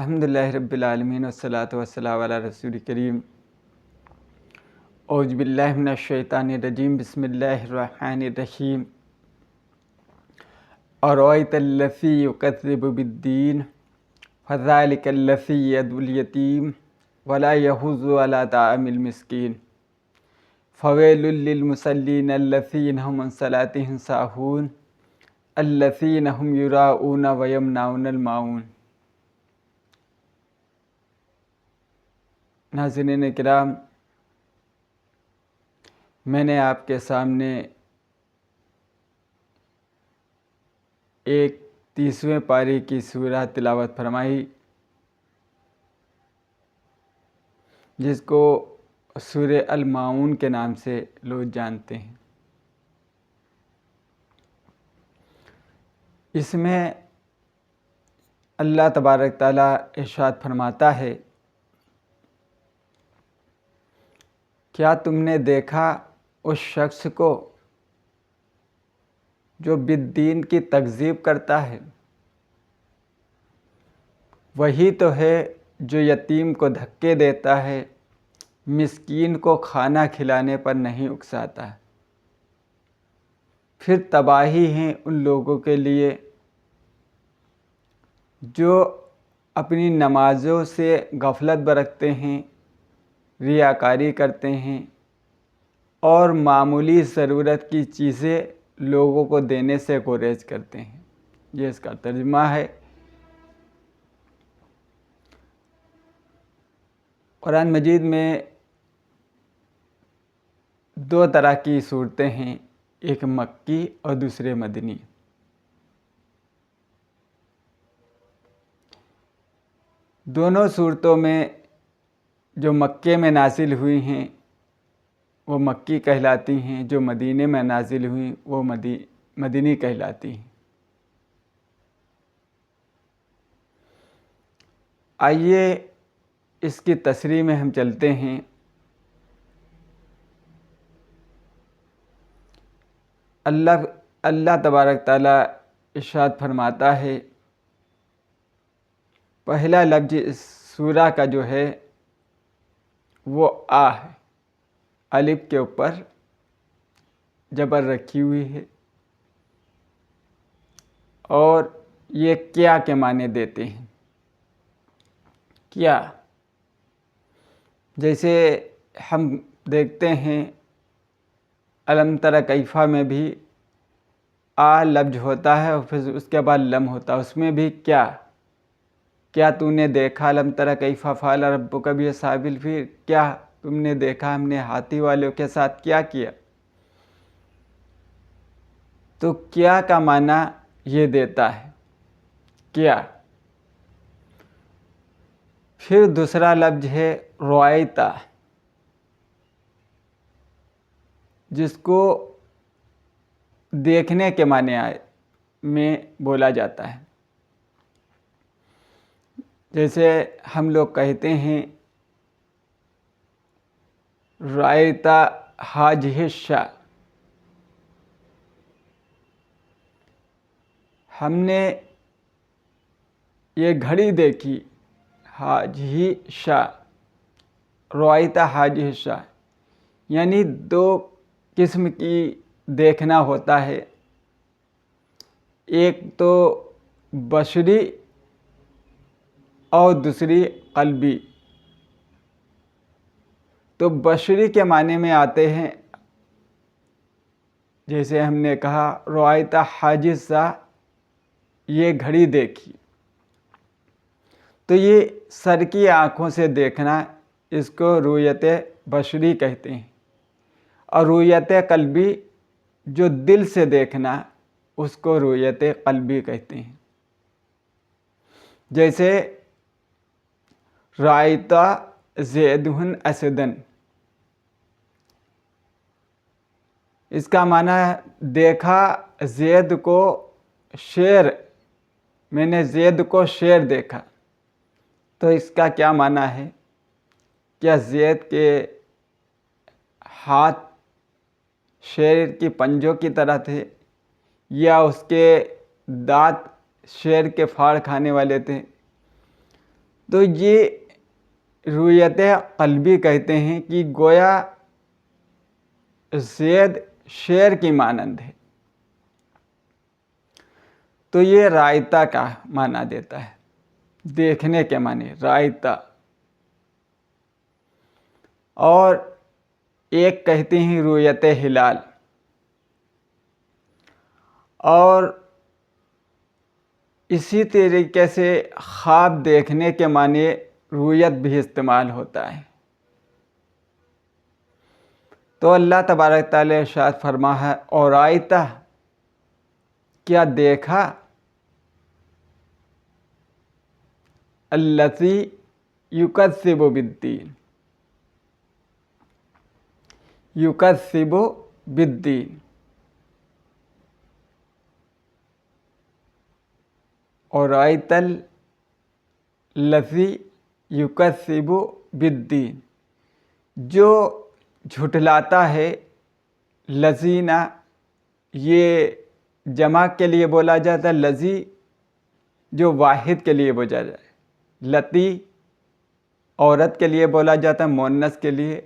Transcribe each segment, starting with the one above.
الحمدللہ رب العالمین والصلاۃ والسلام علی رسول کریم اعوذ باللہ من الشیطان الرجیم بسم اللہ الرحمن الرحیم ارأیت الذی یکذب بالدین فذلک الذی یدعو الیتیم ولا یحض علی طعام المسکین فویل للمصلین الذین هم عن صلاتهم ساہون الذین هم یراؤون ویمنعون الماعون۔ ناظرین کرام، میں نے آپ کے سامنے ایک 30ویں پارے کی سورہ تلاوت فرمائی جس کو سورہ الماعون کے نام سے لوگ جانتے ہیں۔ اس میں اللہ تبارک تعالیٰ ارشاد فرماتا ہے، کیا تم نے دیکھا اس شخص کو جو بالدین کی تکذیب کرتا ہے؟ وہی تو ہے جو یتیم کو دھکے دیتا ہے، مسکین کو کھانا کھلانے پر نہیں اکساتا۔ پھر تباہی ہیں ان لوگوں کے لیے جو اپنی نمازوں سے غفلت برتتے ہیں، ریاکاری کرتے ہیں اور معمولی ضرورت کی چیزیں لوگوں کو دینے سے گریز کرتے ہیں۔ یہ اس کا ترجمہ ہے۔ قرآن مجید میں دو طرح کی صورتیں ہیں، ایک مکی اور دوسرے مدنی۔ دونوں صورتوں میں جو مکے میں نازل ہوئی ہیں وہ مکی کہلاتی ہیں، جو مدینے میں نازل ہوئیں وہ مدنی کہلاتی ہیں۔ آئیے اس کی تشریح میں ہم چلتے ہیں۔ اللہ تبارک تعالیٰ ارشاد فرماتا ہے، پہلا لفظ اس سورہ کا جو ہے وہ آ ہے، الف کے اوپر جبر رکھی ہوئی ہے، اور یہ کیا کے معنی دیتے ہیں۔ کیا، جیسے ہم دیکھتے ہیں الم تر کیف میں بھی آ لفظ ہوتا ہے اور پھر اس کے بعد لم ہوتا ہے، اس میں بھی کیا تو نے دیکھا، الم تر کیف فعل ربک باصحاب الفیل، کیا تم نے دیکھا ہم نے ہاتھی والوں کے ساتھ کیا کیا۔ تو کیا کا معنی یہ دیتا ہے، کیا۔ پھر دوسرا لفظ ہے رأیتا، جس کو دیکھنے کے معنی میں بولا جاتا ہے۔ جیسے ہم لوگ کہتے ہیں رأیتا ہاذہ الشاۃ، ہم نے یہ گھڑی دیکھی، ہاذہ الشاۃ، رأیتا ہاذہ الشاۃ، یعنی دو قسم کی دیکھنا ہوتا ہے، ایک تو بصری اور دوسری قلبی۔ تو بصری کے معنی میں آتے ہیں، جیسے ہم نے کہا رأیتا ہاذہ الساۃ، یہ گھڑی دیکھی، تو یہ سر کی آنکھوں سے دیکھنا، اس کو رؤیت بصری کہتے ہیں، اور رؤیت قلبی جو دل سے دیکھنا اس کو رؤیت قلبی کہتے ہیں۔ جیسے رأیت زید اسدا، اس کا معنی ہے دیکھا زید کو شیر، میں نے زید کو شیر دیکھا۔ تو اس کا کیا معنی ہے؟ کیا زید کے ہاتھ شیر کی پنجوں کی طرح تھے، یا اس کے دانت شیر کے پھاڑ کھانے والے تھے؟ تو یہ رؤیت قلبی کہتے ہیں کہ گویا زید شیر کی مانند ہے، تو یہ رائتا کا معنی دیتا ہے، دیکھنے کے معنی رائتا. اور ایک کہتے ہیں رؤیت ہلال، اور اسی طریقے سے خواب دیکھنے کے معنی رؤیت بھی استعمال ہوتا ہے. تو اللہ تبارک تعالیٰ ارشاد فرما ہے اور رائتا، کیا دیکھا، الذی یکذب بالدین، یکذب بالدین. اور رأیت الذی یکذب بالدین، جو جھٹلاتا ہے. لذینہ یہ جمع کے لیے بولا جاتا ہے، لذی جو واحد کے لیے بولا جائے، لتی عورت کے لیے بولا جاتا ہے مؤنث کے لیے،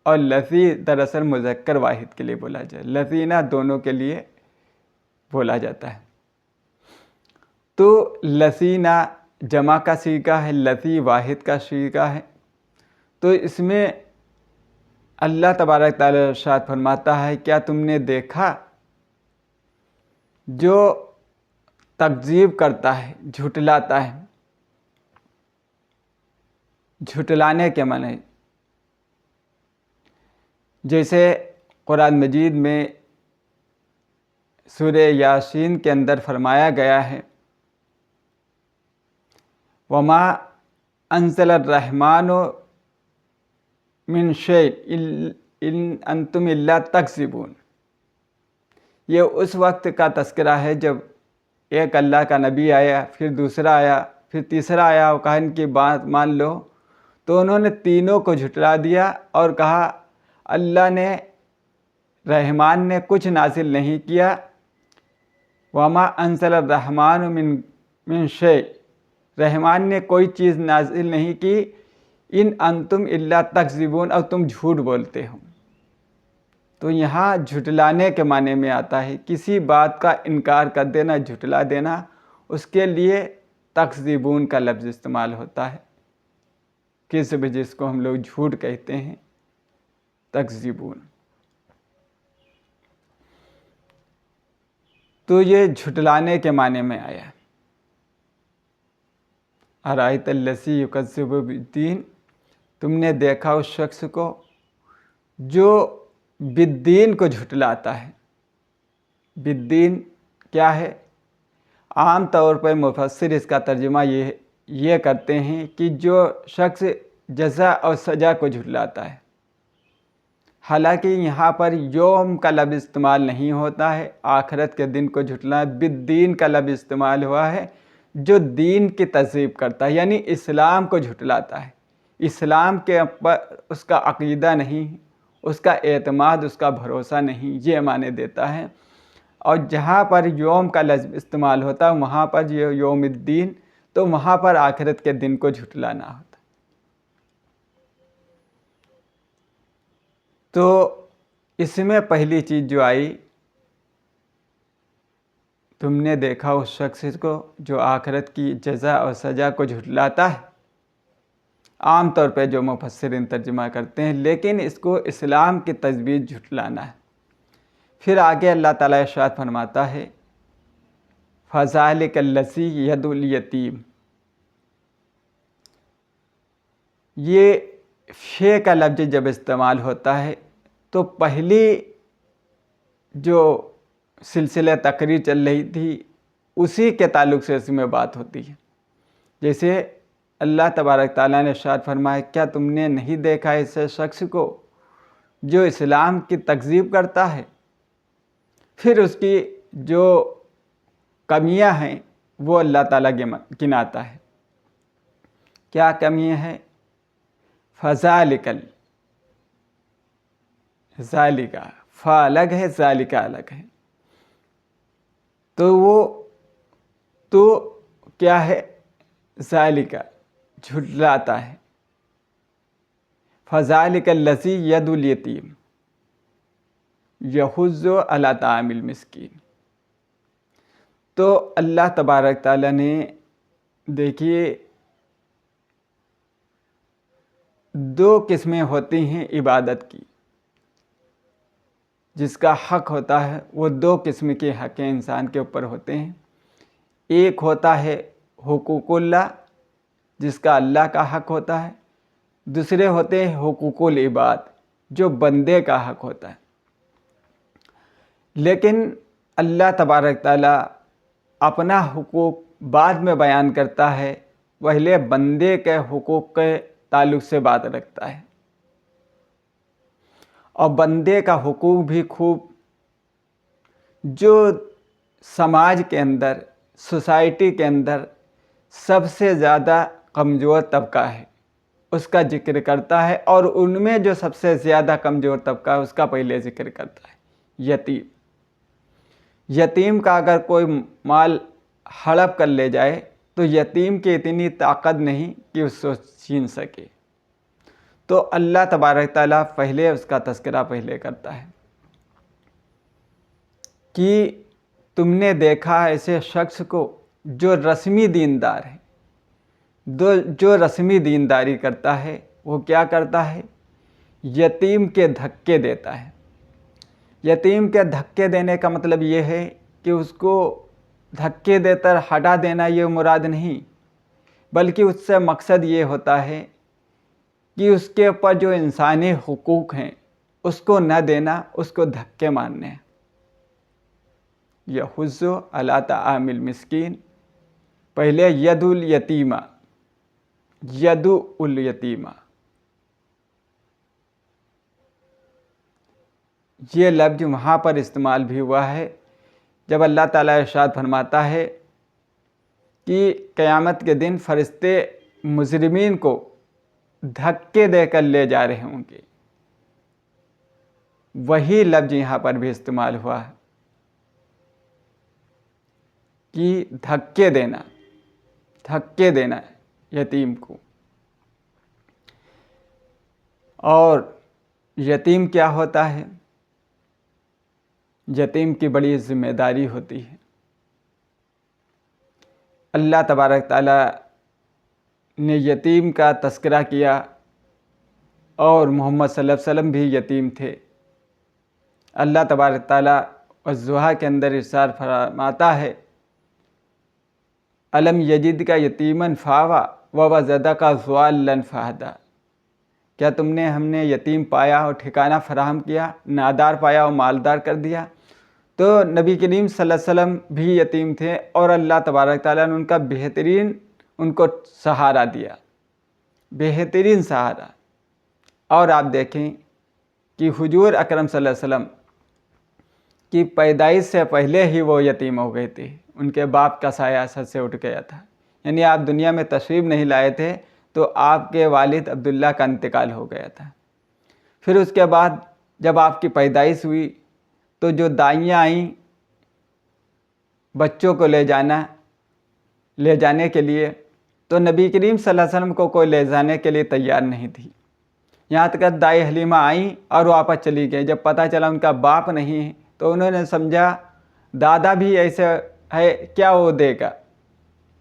اور لذی دراصل مذکر واحد کے لیے بولا جائے. لذینہ دونوں کے لیے بولا جاتا ہے. تو لذینہ جمع کا صیغہ ہے، لذی واحد کا صیغہ ہے. تو اس میں اللہ تبارک تعالیٰ ارشاد فرماتا ہے کیا تم نے دیکھا جو تکذیب کرتا ہے، جھٹلاتا ہے. جھٹلانے کے معنی جیسے قرآن مجید میں سورہ یاسین کے اندر فرمایا گیا ہے وما انزل الرحمن من شیء ان انتم الا تکذبون. یہ اس وقت کا تذکرہ ہے جب ایک اللہ کا نبی آیا، پھر دوسرا آیا، پھر تیسرا آیا اور کہا ان کی بات مان لو، تو انہوں نے تینوں کو جھٹلا دیا اور کہا اللہ نے، رحمان نے کچھ نازل نہیں کیا. وما انزل الرحمن من شیء، رحمان نے کوئی چیز نازل نہیں کی. ان انتم الا تکذبون، اور تم جھوٹ بولتے ہو. تو یہاں جھٹلانے کے معنی میں آتا ہے کسی بات کا انکار کر دینا، جھٹلا دینا، اس کے لیے تکذبون کا لفظ استعمال ہوتا ہے. کذب جس کو ہم لوگ جھوٹ کہتے ہیں، تکذبون. تو یہ جھٹلانے کے معنی میں آیا. ارائیت الذی یکذب بالدین، تم نے دیکھا اس شخص کو جو بالدین کو جھٹلاتا ہے. بالدین کیا ہے؟ عام طور پر مفسر اس کا ترجمہ یہ کرتے ہیں کہ جو شخص جزا اور سزا کو جھٹلاتا ہے. حالانکہ یہاں پر یوم کا لفظ استعمال نہیں ہوتا ہے، آخرت کے دن کو جھٹلانا. بالدین کا لفظ استعمال ہوا ہے جو دین کی تکذیب کرتا ہے، یعنی اسلام کو جھٹلاتا ہے. اسلام کے اوپر اس کا عقیدہ نہیں، اس کا اعتماد، اس کا بھروسہ نہیں، یہ معنی دیتا ہے. اور جہاں پر یوم کا لفظ استعمال ہوتا ہے وہاں پر یہ یوم الدین، تو وہاں پر آخرت کے دن کو جھٹلانا ہوتا. تو اس میں پہلی چیز جو آئی، تم نے دیکھا اس شخص کو جو آخرت کی جزا اور سزا کو جھٹلاتا ہے. عام طور پہ جو مفسرین ترجمہ کرتے ہیں، لیکن اس کو اسلام کی تجویز جھٹلانا ہے. پھر آگے اللہ تعالیٰ ارشاد فرماتا ہے فَذَلِكَ الَّذِي يَدُعُ الْيَتِيمَ. یہ فے کا لفظ جب استعمال ہوتا ہے تو پہلی جو سلسلہ تقریر چل رہی تھی اسی کے تعلق سے اس میں بات ہوتی ہے. جیسے اللہ تبارک تعالیٰ نے ارشاد فرمایا کیا تم نے نہیں دیکھا ایسے شخص کو جو اسلام کی تکذیب کرتا ہے، پھر اس کی جو کمیاں ہیں وہ اللہ تعالیٰ گناتا ہے. کیا کمیاں ہیں؟ فَذَلِكَ، ذالکہ، فا الگ ہے، ذالکہ الگ ہے. تو وہ تو کیا ہے؟ ذالکہ، جھٹلاتا ہے۔ فذالک الذی ید الیتیم یحض علی طعام المسکین۔ تو اللہ تبارک تعالیٰ نے دیکھیے دو قسمیں ہوتی ہیں عبادت کی، جس کا حق ہوتا ہے وہ دو قسم کے حق انسان کے اوپر ہوتے ہیں۔ ایک ہوتا ہے حقوق اللہ، جس کا اللہ کا حق ہوتا ہے، دوسرے ہوتے ہیں حقوق العباد، جو بندے کا حق ہوتا ہے۔ لیکن اللہ تبارک تعالیٰ اپنا حقوق بعد میں بیان کرتا ہے، پہلے بندے کے حقوق کے تعلق سے بات رکھتا ہے، اور بندے کا حقوق بھی خوب جو سماج کے اندر، سوسائٹی کے اندر سب سے زیادہ کمزور طبقہ ہے اس کا ذکر کرتا ہے، اور ان میں جو سب سے زیادہ کمزور طبقہ ہے اس کا پہلے ذکر کرتا ہے، یتیم۔ یتیم کا اگر کوئی مال ہڑپ کر لے جائے تو یتیم کی اتنی طاقت نہیں کہ اس کو چھین سکے، تو اللہ تبارک تعالیٰ پہلے اس کا تذکرہ پہلے کرتا ہے کہ تم نے دیکھا ایسے شخص کو جو رسمی دیندار ہے، جو رسمی دینداری کرتا ہے، وہ کیا کرتا ہے؟ یتیم کے دھکے دیتا ہے۔ یتیم کے دھکے دینے کا مطلب یہ ہے کہ اس کو دھکے دے کر ہٹا دینا یہ مراد نہیں، بلکہ اس سے مقصد یہ ہوتا ہے کہ اس کے اوپر جو انسانی حقوق ہیں اس کو نہ دینا، اس کو دھکے مارنے ہیں۔ یحض علی طعام المسکین، پہلے ید الیتیمہ، ید الیتیمہ، یہ لفظ وہاں پر استعمال بھی ہوا ہے جب اللہ تعالیٰ ارشاد فرماتا ہے کہ قیامت کے دن فرشتے مجرمین کو دھکے دے کر لے جا رہے ہوں گے، وہی لفظ یہاں پر بھی استعمال ہوا ہے کہ دھکے دینا یتیم کو۔ اور یتیم کیا ہوتا ہے؟ یتیم کی بڑی ذمہ داری ہوتی ہے۔ اللہ تبارک تعالیٰ نے یتیم کا تذکرہ کیا، اور محمد صلی اللہ علیہ وسلم بھی یتیم تھے۔ اللہ تبارک تعالیٰ الضحیٰ کے اندر ارشاد فرماتا ہے، الم یجد کا یتیماً فآویٰ ووجدک ضالاً فہدیٰ۔ کیا تم نے ہم نے یتیم پایا اور ٹھکانہ فراہم کیا، نادار پایا اور مالدار کر دیا؟ تو نبی کریم صلی اللہ علیہ وسلم بھی یتیم تھے، اور اللہ تبارک تعالیٰ نے ان کا بہترین ان کو سہارا دیا، بہترین سہارا۔ اور آپ دیکھیں کہ حضور اکرم صلی اللہ علیہ وسلم کی پیدائش سے پہلے ہی وہ یتیم ہو گئے تھے، ان کے باپ کا سایہ سر سے اٹھ گیا تھا، یعنی آپ دنیا میں تشریف نہیں لائے تھے تو آپ کے والد عبداللہ کا انتقال ہو گیا تھا۔ پھر اس کے بعد جب آپ کی پیدائش ہوئی تو جو دائیاں آئیں بچوں کو لے جانے کے لیے، تو نبی کریم صلی اللہ علیہ وسلم کو کوئی لے جانے کے لیے تیار نہیں تھی، یہاں تک کہ دائی حلیمہ آئیں اور واپس چلی گئیں۔ جب پتہ چلا ان کا باپ نہیں ہے تو انہوں نے سمجھا دادا بھی ایسے ہے، کیا وہ دے گا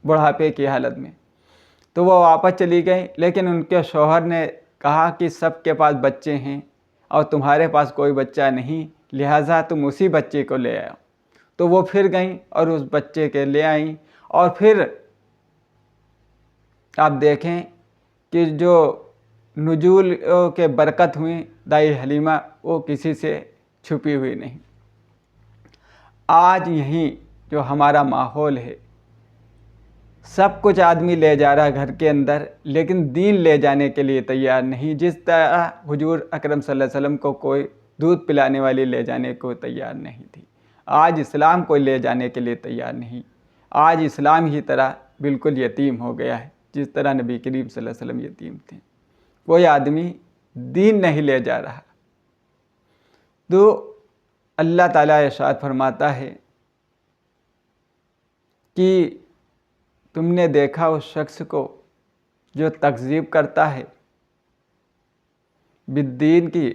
بڑھاپے کی حالت میں، تو وہ واپس چلی گئیں۔ لیکن ان کے شوہر نے کہا کہ سب کے پاس بچے ہیں اور تمہارے پاس کوئی بچہ نہیں، لہٰذا تم اسی بچے کو لے آؤ۔ تو وہ پھر گئیں اور اس بچے کے لے آئیں، اور پھر آپ دیکھیں کہ جو نزول کے برکت ہوئی دائی حلیمہ، وہ کسی سے چھپی ہوئی نہیں۔ آج یہیں جو ہمارا ماحول ہے، سب کچھ آدمی لے جا رہا ہے گھر کے اندر، لیکن دین لے جانے کے لیے تیار نہیں۔ جس طرح حضور اکرم صلی اللہ علیہ وسلم کو کوئی دودھ پلانے والی لے جانے کو تیار نہیں تھی، آج اسلام کو لے جانے کے لیے تیار نہیں۔ آج اسلام ہی طرح بالکل یتیم ہو گیا ہے، جس طرح نبی کریم صلی اللہ علیہ وسلم یتیم تھے۔ کوئی آدمی دین نہیں لے جا رہا، تو اللہ تعالیٰ ارشاد فرماتا ہے کہ تم نے دیکھا اس شخص کو جو تکذیب کرتا ہے بالدین کی،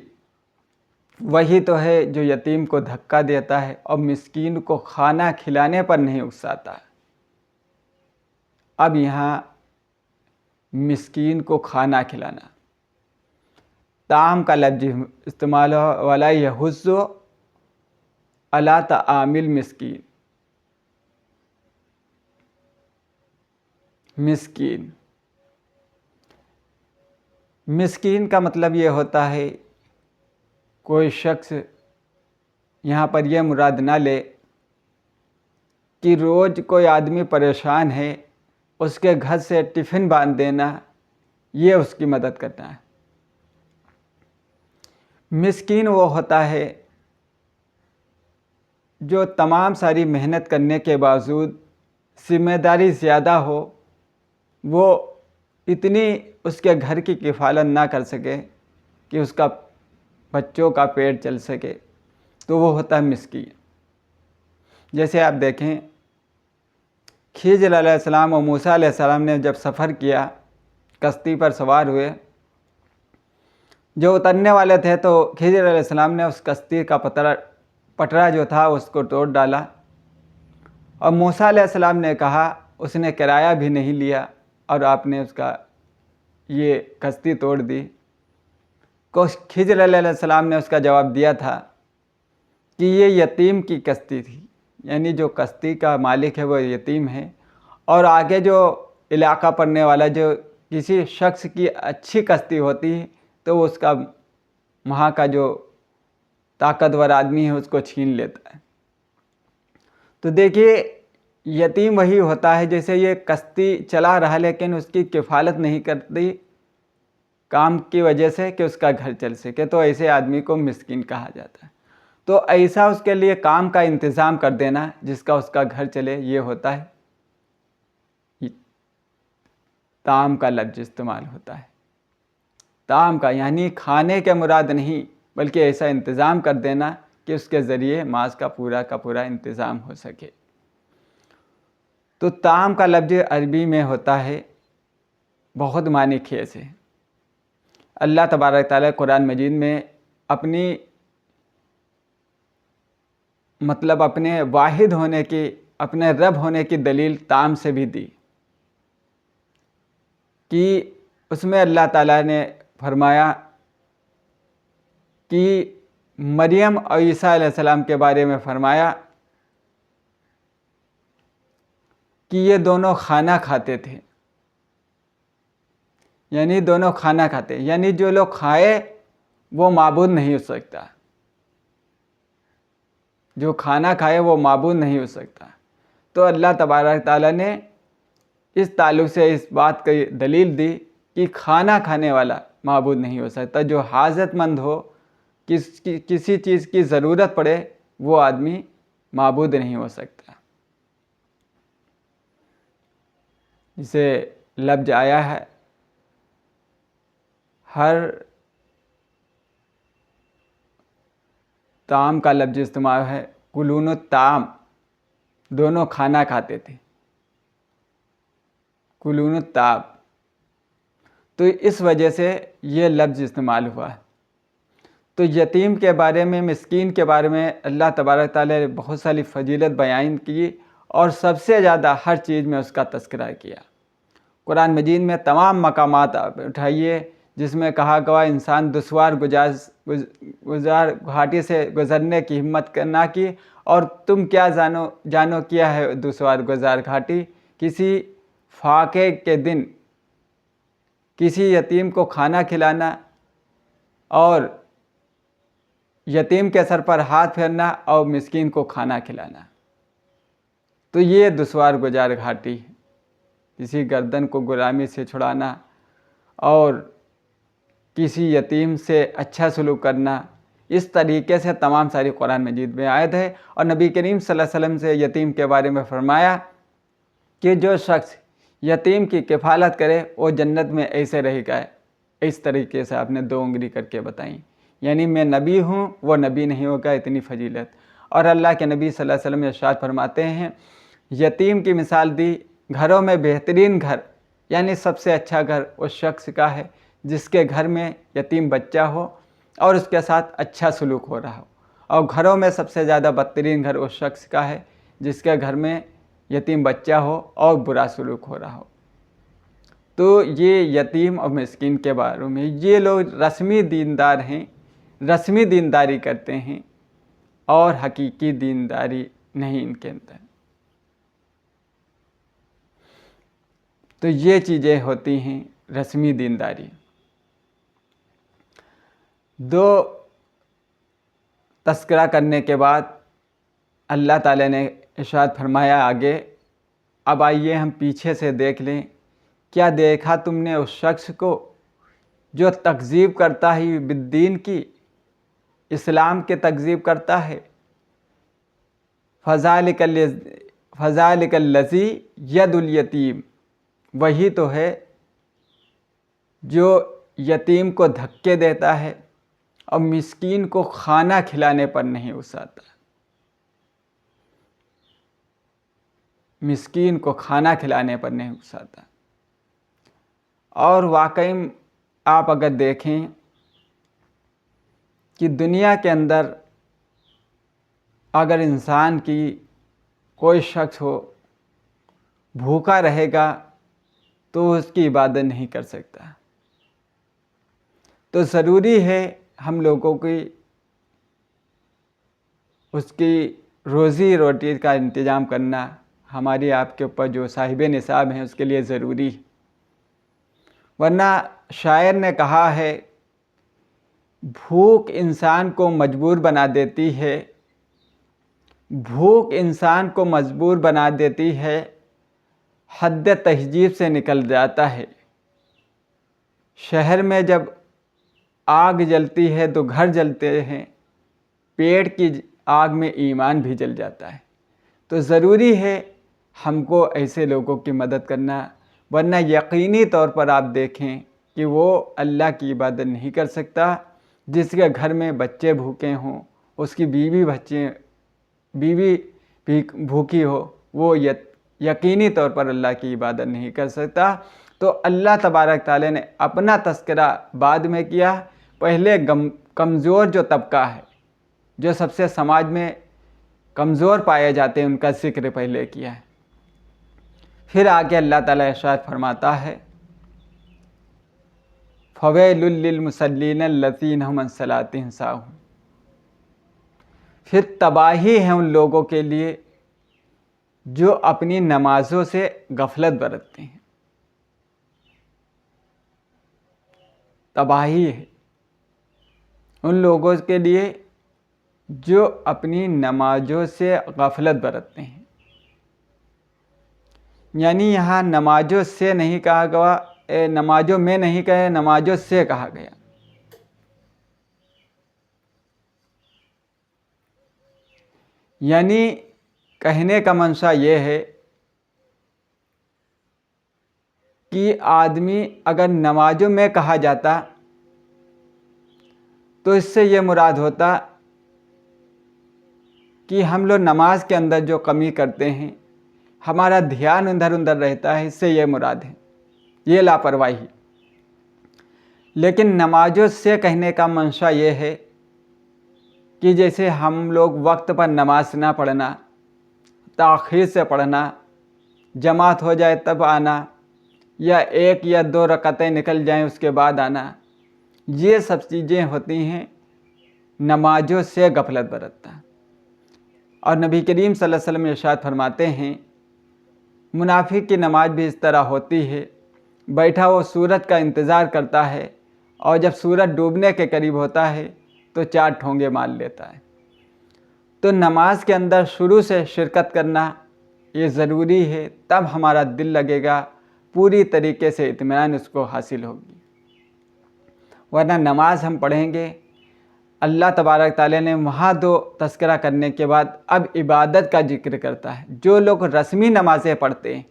وہی تو ہے جو یتیم کو دھکا دیتا ہے اور مسکین کو کھانا کھلانے پر نہیں اکساتا۔ اب یہاں مسکین کو کھانا کھلانا، طعام کا لفظ استعمال ہو، وَلَا يَحُضُّ عَلَىٰ طَعَامِ الْمِسْكِينِ۔ مسکین، مسکین کا مطلب یہ ہوتا ہے کوئی شخص، یہاں پر یہ مراد نہ لے کہ روز کوئی آدمی پریشان ہے، اس کے گھر سے ٹفن باندھ دینا، یہ اس کی مدد کرنا ہے۔ مسکین وہ ہوتا ہے جو تمام ساری محنت کرنے کے باوجود ذمہ داری زیادہ ہو، وہ اتنی اس کے گھر کی کفالت نہ کر سکے کہ اس کا بچوں کا پیٹ چل سکے، تو وہ ہوتا ہے مسکین۔ جیسے آپ دیکھیں، خضر علیہ السلام اور موسیٰ علیہ السلام نے جب سفر کیا، کشتی پر سوار ہوئے، جو اترنے والے تھے تو خضر علیہ السلام نے اس کشتی کا پٹرا جو تھا اس کو توڑ ڈالا، اور موسیٰ علیہ السلام نے کہا، اس نے کرایہ بھی نہیں لیا اور آپ نے اس کا یہ کشتی توڑ دی۔ خضر علیہ السلام نے اس کا جواب دیا تھا کہ یہ یتیم کی کشتی تھی، یعنی جو کشتی کا مالک ہے وہ یتیم ہے، اور آگے جو علاقہ پڑنے والا جو کسی شخص کی اچھی کشتی ہوتی ہے تو وہ اس کا وہاں کا جو طاقتور آدمی ہے اس کو چھین لیتا ہے۔ تو دیکھیے، یتیم وہی ہوتا ہے جیسے یہ کشتی چلا رہا لیکن اس کی کفالت نہیں کرتی کام کی وجہ سے کہ اس کا گھر چل سکے، تو ایسے آدمی کو مسکین کہا جاتا ہے۔ تو ایسا اس کے لیے کام کا انتظام کر دینا جس کا اس کا گھر چلے، یہ ہوتا ہے طعام کا لفظ استعمال ہوتا ہے۔ طعام کا یعنی کھانے کے مراد نہیں، بلکہ ایسا انتظام کر دینا کہ اس کے ذریعے معاش کا پورا انتظام ہو سکے۔ تو طعام کا لفظ عربی میں ہوتا ہے بہت معنی خیز ہے۔ اللہ تبارک تعالیٰ قرآن مجید میں اپنی اپنے واحد ہونے کی، اپنے رب ہونے کی دلیل طعام سے بھی دی، کہ اس میں اللہ تعالیٰ نے فرمایا کہ مریم اور عیسیٰ علیہ السلام کے بارے میں فرمایا کہ یہ دونوں کھانا کھاتے تھے، یعنی دونوں کھانا کھاتے، یعنی جو لوگ کھائے وہ معبود نہیں ہو سکتا، جو کھانا کھائے وہ معبود نہیں ہو سکتا۔ تو اللہ تبارک تعالیٰ نے اس تعلق سے اس بات کی دلیل دی کہ کھانا کھانے والا معبود نہیں ہو سکتا، جو حاجت مند ہو، کسی چیز کی ضرورت پڑے، وہ آدمی معبود نہیں ہو سکتا۔ جسے لفظ آیا ہے، ہر طعام کا لفظ استعمال ہے، کلون الطعام، دونوں کھانا کھاتے تھے، کلون الطعام، تو اس وجہ سے یہ لفظ استعمال ہوا ہے۔ تو یتیم کے بارے میں، مسکین کے بارے میں اللہ تبارک تعالیٰ نے بہت ساری فضیلت بیان کی، اور سب سے زیادہ ہر چیز میں اس کا تذکرہ کیا۔ قرآن مجید میں تمام مقامات آپ اٹھائیے جس میں کہا گیا انسان دشوار گزار گھاٹی سے گزرنے کی ہمت نہ کی، اور تم کیا جانو کیا ہے دشوار گزار گھاٹی، کسی فاقے کے دن کسی یتیم کو کھانا کھلانا اور یتیم کے سر پر ہاتھ پھیرنا اور مسکین کو کھانا کھلانا، تو یہ دشوار گزار گھاٹی ہے۔ کسی گردن کو غلامی سے چھڑانا اور کسی یتیم سے اچھا سلوک کرنا، اس طریقے سے تمام ساری قرآن مجید میں آیت ہے۔ اور نبی کریم صلی اللہ علیہ وسلم سے یتیم کے بارے میں فرمایا کہ جو شخص یتیم کی کفالت کرے وہ جنت میں ایسے رہے گا، اس طریقے سے آپ نے 2 انگلی کر کے بتائیں، یعنی میں نبی ہوں، وہ نبی نہیں ہوگا، اتنی فضیلت۔ اور اللہ کے نبی صلی اللہ علیہ وسلم ارشاد فرماتے ہیں، یتیم کی مثال دی، گھروں میں بہترین گھر یعنی سب سے اچھا گھر اس شخص کا ہے جس کے گھر میں یتیم بچہ ہو اور اس کے ساتھ اچھا سلوک ہو رہا ہو، اور گھروں میں سب سے زیادہ بدترین گھر اس شخص کا ہے جس کے گھر میں یتیم بچہ ہو اور برا سلوک ہو رہا ہو۔ تو یہ یتیم اور مسکین کے بارے میں یہ لوگ رسمی دیندار ہیں، رسمی دینداری کرتے ہیں، اور حقیقی دینداری نہیں ان کے اندر۔ تو یہ چیزیں ہوتی ہیں رسمی دینداری۔ دو تذکرہ کرنے کے بعد اللہ تعالیٰ نے ارشاد فرمایا آگے، اب آئیے ہم پیچھے سے دیکھ لیں، کیا دیکھا تم نے اس شخص کو جو تکذیب کرتا ہے بالدین کی، اسلام کے تکذیب کرتا ہے؟ فَذَلِكَ الَّذِي يَدُ الْيَتِيمِ، وہی تو ہے جو یتیم کو دھکے دیتا ہے اور مسکین کو کھانا کھلانے پر نہیں اکساتا۔ مسکین کو کھانا کھلانے پر نہیں اکساتا۔ اور واقعی آپ اگر دیکھیں کہ دنیا کے اندر اگر انسان کی کوئی شخص ہو بھوکا رہے گا تو اس کی عبادت نہیں کر سکتا۔ تو ضروری ہے ہم لوگوں کی اس کی روزی روٹی کا انتظام کرنا، ہماری آپ کے اوپر جو صاحب نصاب ہیں اس کے لیے ضروری ہے۔ ورنہ شاعر نے کہا ہے، بھوک انسان کو مجبور بنا دیتی ہے، بھوک انسان کو مجبور بنا دیتی ہے، حد تہذیب سے نکل جاتا ہے۔ شہر میں جب آگ جلتی ہے تو گھر جلتے ہیں، پیٹ کی آگ میں ایمان بھی جل جاتا ہے۔ تو ضروری ہے ہم کو ایسے لوگوں کی مدد کرنا، ورنہ یقینی طور پر آپ دیکھیں کہ وہ اللہ کی عبادت نہیں کر سکتا۔ جس کے گھر میں بچے بھوکے ہوں، اس کی بیوی بھی بھوکی ہو، وہ یقینی طور پر اللہ کی عبادت نہیں کر سکتا۔ تو اللہ تبارک تعالیٰ نے اپنا تذکرہ بعد میں کیا، پہلے کمزور جو طبقہ ہے، جو سب سے سماج میں کمزور پائے جاتے ہیں، ان کا ذکر پہلے کیا ہے۔ پھر آگے اللہ تعالیٰ ارشاد فرماتا ہے، فَوَيْلٌ لِّلْمُصَلِّينَ الَّذِينَ هُمْ عَنْ صَلَاتِهِمْ سَاهُونَ، پھر تباہی ہے ان لوگوں کے لیے جو اپنی نمازوں سے غفلت برتتے ہیں۔ تباہی ہے ان لوگوں کے لیے جو اپنی نمازوں سے غفلت برتتے ہیں۔ یعنی یہاں نمازوں سے نہیں کہا گیا، نمازوں میں نہیں کہے، نمازوں سے کہا گیا۔ یعنی کہنے کا منشا یہ ہے کہ آدمی اگر نمازوں میں کہا جاتا تو اس سے یہ مراد ہوتا کہ ہم لوگ نماز کے اندر جو کمی کرتے ہیں، ہمارا دھیان ادھر ادھر رہتا ہے، اس سے یہ مراد ہے، یہ لاپرواہی۔ لیکن نمازوں سے کہنے کا منشا یہ ہے کہ جیسے ہم لوگ وقت پر نماز نہ پڑھنا، تاخیر سے پڑھنا، جماعت ہو جائے تب آنا، یا 1 یا 2 رکعتیں نکل جائیں اس کے بعد آنا، یہ سب چیزیں ہوتی ہیں نمازوں سے غفلت برتنا۔ اور نبی کریم صلی اللہ علیہ وسلم ارشاد فرماتے ہیں، منافق کی نماز بھی اس طرح ہوتی ہے، بیٹھا وہ سورج کا انتظار کرتا ہے، اور جب سورج ڈوبنے کے قریب ہوتا ہے تو 4 ٹھونگے مار لیتا ہے۔ تو نماز کے اندر شروع سے شرکت کرنا یہ ضروری ہے، تب ہمارا دل لگے گا، پوری طریقے سے اطمینان اس کو حاصل ہوگی۔ ورنہ نماز ہم پڑھیں گے، اللہ تبارک تعالیٰ نے وہاں 2 تذکرہ کرنے کے بعد اب عبادت کا ذکر کرتا ہے۔ جو لوگ رسمی نمازیں پڑھتے ہیں،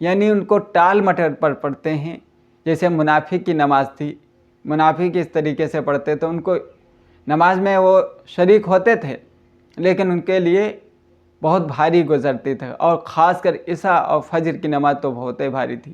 یعنی ان کو ٹال مٹول پر پڑھتے ہیں، جیسے منافق کی نماز تھی، منافق اس طریقے سے پڑھتے تو ان کو نماز میں وہ شریک ہوتے تھے، لیکن ان کے لیے بہت بھاری گزرتی تھی، اور خاص کر عشاء اور فجر کی نماز تو بہت ہی بھاری تھی۔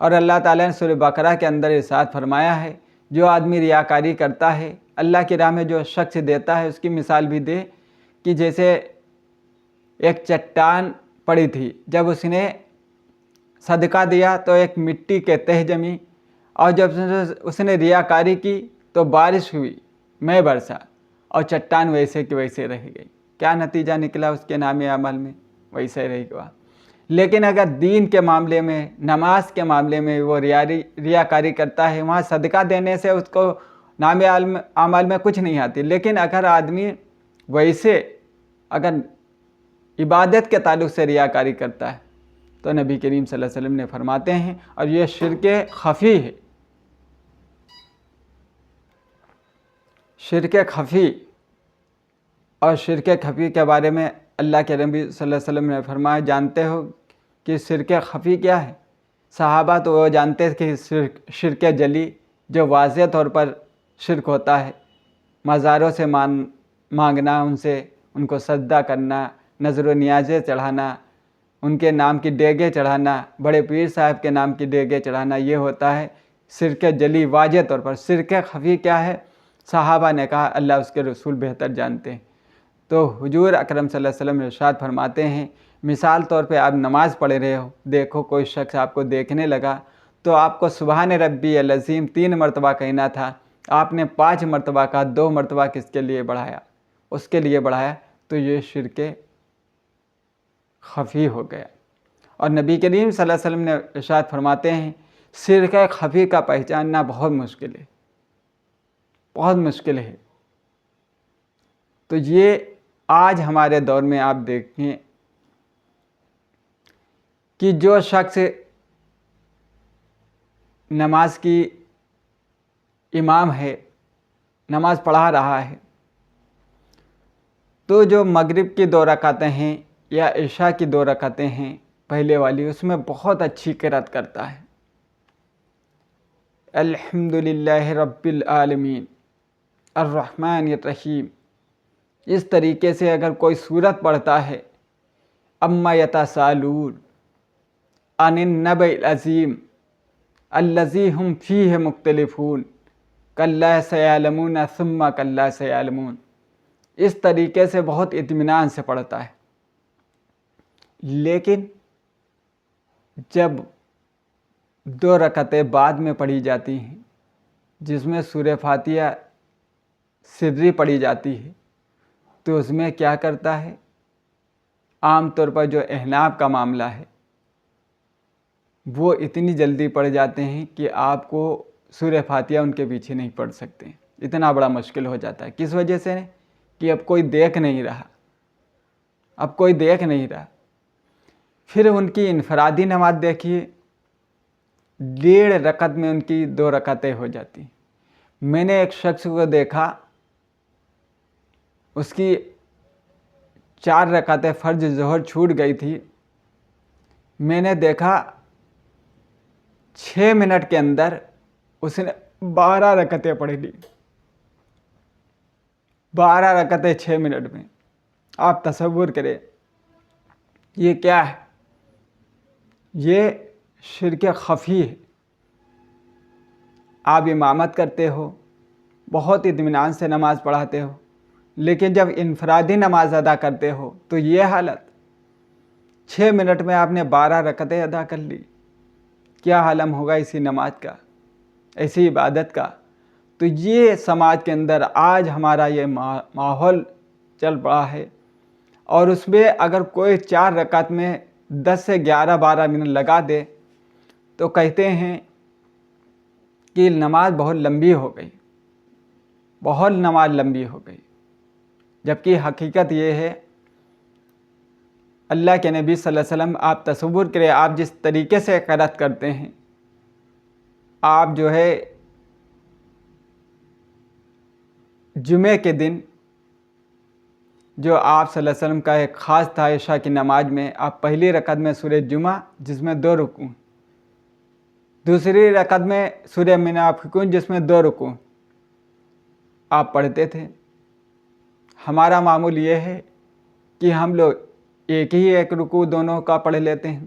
اور اللہ تعالیٰ نے سورہ بقرہ کے اندر ارشاد فرمایا ہے جو آدمی ریاکاری کرتا ہے اللہ کی راہ میں جو شخص دیتا ہے اس کی مثال بھی دے کہ جیسے ایک چٹان پڑی تھی، جب اس نے صدقہ دیا تو ایک مٹی کے تہ جمی، اور جب اس نے ریاکاری کی تو بارش ہوئی، میں برسا، اور چٹان ویسے کی ویسے رہ گئی۔ کیا نتیجہ نکلا اس کے نام عمل میں؟ ویسے رہ گیا۔ لیکن اگر دین کے معاملے میں، نماز کے معاملے میں وہ ریاکاری کرتا ہے، وہاں صدقہ دینے سے اس کو نام عمل میں کچھ نہیں آتی، لیکن اگر آدمی ویسے اگر عبادت کے تعلق سے ریاکاری کرتا ہے تو نبی کریم صلی اللہ علیہ وسلم نے فرماتے ہیں اور یہ شرک خفی ہے۔ شرک خفی، اور شرک خفی کے بارے میں اللہ کے نبی صلی اللہ علیہ وسلم نے فرمایا، جانتے ہو کہ شرک خفی کیا ہے؟ صحابہ تو وہ جانتے تھے کہ شرک جلی جو واضح طور پر شرک ہوتا ہے، مزاروں سے مانگنا، ان کو سجدہ کرنا، نذر و نیازیں چڑھانا، ان کے نام کی دیگیں چڑھانا، بڑے پیر صاحب کے نام کی دیگیں چڑھانا، یہ ہوتا ہے شرک جلی واضح طور پر۔ شرک خفی کیا ہے؟ صحابہ نے کہا اللہ اس کے رسول بہتر جانتے ہیں۔ تو حضور اکرم صلی اللہ علیہ وسلم ارشاد فرماتے ہیں، مثال طور پہ آپ نماز پڑھ رہے ہو، دیکھو کوئی شخص آپ کو دیکھنے لگا تو آپ کو سبحان ربی العظیم 3 مرتبہ کہنا تھا، آپ نے 5 مرتبہ کہا، 2 مرتبہ کس کے لیے بڑھایا؟ اس کے لیے بڑھایا، تو یہ شرک خفی ہو گیا۔ اور نبی کریم صلی اللہ علیہ وسلم نے ارشاد فرماتے ہیں شرک خفی کا پہچاننا بہت مشکل ہے، بہت مشکل ہے۔ تو یہ آج ہمارے دور میں آپ دیکھیں کہ جو شخص نماز کی امام ہے، نماز پڑھا رہا ہے، تو جو مغرب کی 2 رکعتیں ہیں یا عشاء کی 2 رکعتیں ہیں پہلے والی، اس میں بہت اچھی قرأت کرتا ہے، الحمدللہ رب العالمین الرحمن الرحیم، اس طریقے سے اگر کوئی سورت پڑھتا ہے، اما یتساءلون عن النبأ العظیم الذی ہم فیہ مختلفون کلا سیعلمون ثم کلا سیعلمون، اس طریقے سے بہت اطمینان سے پڑھتا ہے۔ لیکن جب 2 رکعتیں بعد میں پڑھی جاتی ہیں جس میں سورہ فاتحہ سری پڑھی جاتی ہے، تو اس میں کیا کرتا ہے؟ عام طور پر جو احناف کا معاملہ ہے وہ اتنی جلدی پڑھ جاتے ہیں کہ آپ کو سورہ فاتحہ ان کے پیچھے نہیں پڑھ سکتے، اتنا بڑا مشکل ہو جاتا ہے۔ کس وجہ سے؟ کہ اب کوئی دیکھ نہیں رہا، اب کوئی دیکھ نہیں رہا۔ پھر ان کی انفرادی نماز دیکھیے، 1.5 رکعت میں ان کی 2 رکعتیں ہو جاتی ہیں۔ میں نے ایک شخص کو دیکھا، اس کی 4 رکعتیں فرض ظہر چھوٹ گئی تھی، میں نے دیکھا 6 منٹ کے اندر اس نے 12 رکعتیں پڑھ لی، 12 رکعتیں 6 منٹ میں۔ آپ تصور کریں یہ کیا ہے؟ یہ شرک خفی ہے۔ آپ امامت کرتے ہو، بہت اطمینان سے نماز پڑھاتے ہو، لیکن جب انفرادی نماز ادا کرتے ہو تو یہ حالت، 6 منٹ میں آپ نے 12 رکعتیں ادا کر لی، کیا عالم ہوگا اسی نماز کا، ایسی عبادت کا؟ تو یہ سماج کے اندر آج ہمارا یہ ماحول چل پڑا ہے، اور اس میں اگر کوئی 4 رکعت میں 10 سے 11-12 منٹ لگا دے تو کہتے ہیں کہ نماز بہت لمبی ہو گئی، بہت نماز لمبی ہو گئی، جبکہ حقیقت یہ ہے اللہ کے نبی صلی اللہ علیہ وسلم، آپ تصور کریں آپ جس طریقے سے قرأت کرتے ہیں، آپ جو ہے جمعے کے دن جو آپ صلی اللہ علیہ وسلم کا ایک خاص تھا، عشاء کی نماز میں آپ پہلی رکعت میں سورہ جمعہ جس میں 2 رکوع، دوسری رکعت میں سورہ منافقون جس میں 2 رکوع آپ پڑھتے تھے۔ ہمارا معمول یہ ہے کہ ہم لوگ ایک رکوع دونوں کا پڑھ لیتے ہیں،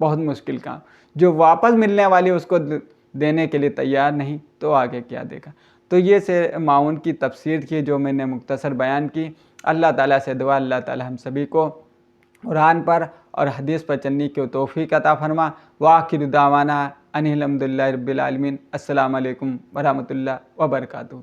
بہت مشکل کام. جو واپس ملنے والی اس کو دینے کے لیے تیار نہیں تو آگے کیا دے گا. تو یہ سے معاون کی تفسیر تھی جو میں نے مختصر بیان کی. اللہ تعالیٰ سے دعا اللہ تعالیٰ ہم سبھی کو قرآن پر اور حدیث پر چلنے کی توفیق عطا فرما. وآخر دعوانا ان الحمد للہ رب العالمین. السلام علیکم ورحمۃ اللہ وبرکاتہ.